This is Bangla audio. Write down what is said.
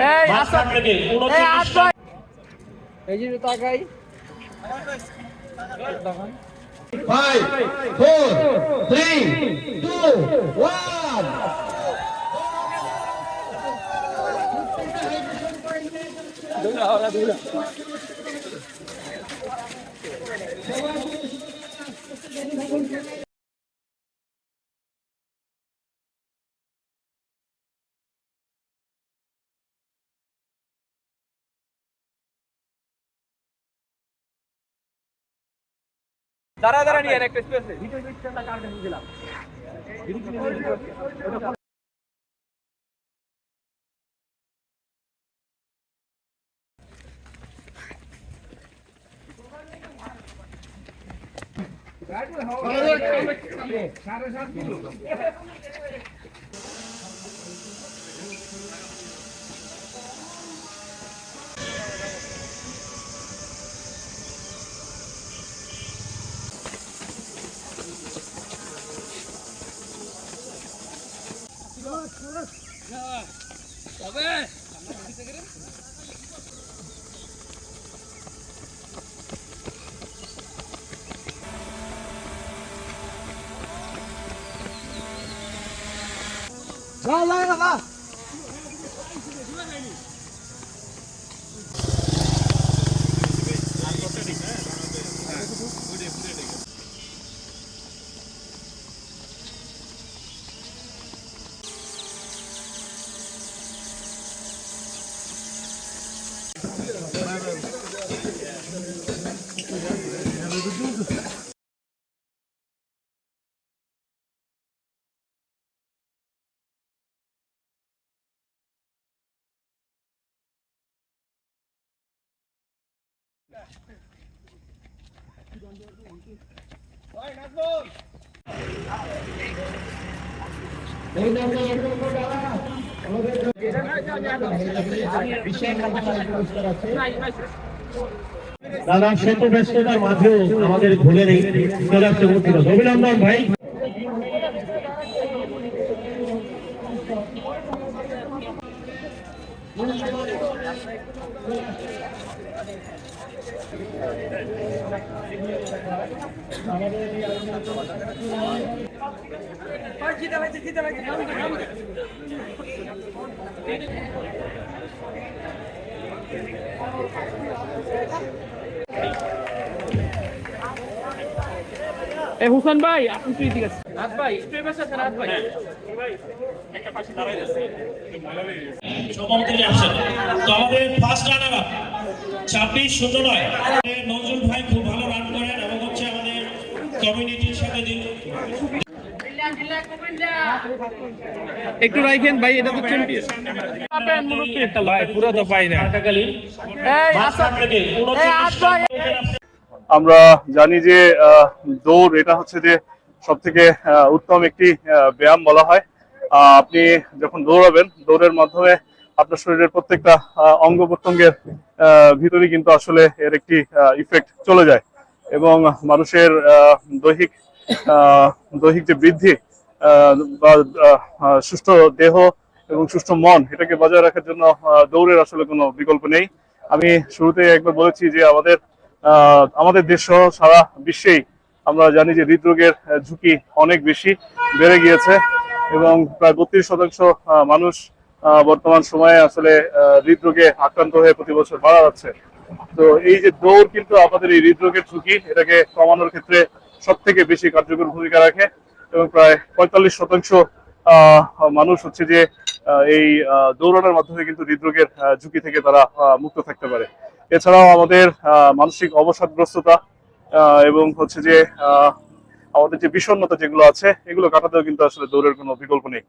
মাঝখান থেকে 29 এই যে তাকাই 5 4 3 2 1 দাঁড়া নিয়ে একটা স্পেসে ভিডিও ডিসপ্লেটা কাটে দিলাম দাদা শত ব্যস্ততার মাঝেও আমাদের ভুলে নেই চলে আসছে অভিনন্দন ভাই। হুসেন ভাই আপনি তুই ঠিক আছে রাত ভাই স্প্রে বেশ আছে রাত ভাই তো আমাদের ফার্স্ট রানার আপ 26-09 নজরুল ভাই খুব ভালো রান করেন এবং হচ্ছে আমাদের কমিউনিটির সাথে একটু রাখেন ভাই, এটা তো চ্যাম্পিয়ন একটা ভাই পুরো তো পাই না আমরা জানি যে দৌড় এটা হচ্ছে যে সব থেকে উত্তম একটি ব্যায়াম বলা হয়। আপনি যখন দৌড়াবেন দৌড়ের মাধ্যমে আপনার শরীরের প্রত্যেকটা অঙ্গ প্রত্যঙ্গের ভিতরে কিন্তু আসলে এর একটি ইফেক্ট চলে যায় এবং মানুষের দৈহিক যে বৃদ্ধি বা সুস্থ দেহ এবং সুস্থ মন এটাকে বজায় রাখার জন্য দৌড়ের আসলে কোনো বিকল্প নেই। আমি শুরুতে একবার বলেছি যে আমাদের দেশ সহ সারা বিশ্বেই আমরা জানি যে হৃদরোগের ঝুঁকি অনেক বেশি বেড়ে গিয়েছে এবং প্রায় 32% মানুষ বর্তমান সময়ে আসলে হৃদরোগে আক্রান্ত হয়ে প্রতি বছর মারা যাচ্ছে। তো এই যে দৌড় কিন্তু আমাদের এই হৃদরোগের ঝুঁকি এটাকে কমানোর ক্ষেত্রে সব থেকে বেশি কার্যকর ভূমিকা রাখে এবং প্রায় 45% মানুষ হচ্ছে যে এই দৌড়ানোর মাধ্যমে কিন্তু হৃদরোগের ঝুঁকি থেকে তারা মুক্ত থাকতে পারে। এছাড়াও আমাদের মানসিক অবসাদগ্রস্ততা এবং হচ্ছে যে আমাদের যে বিষণ্ণতা যেগুলো আছে এগুলো কাটাতেও কিন্তু আসলে দৌড়ের কোনো বিকল্প নেই।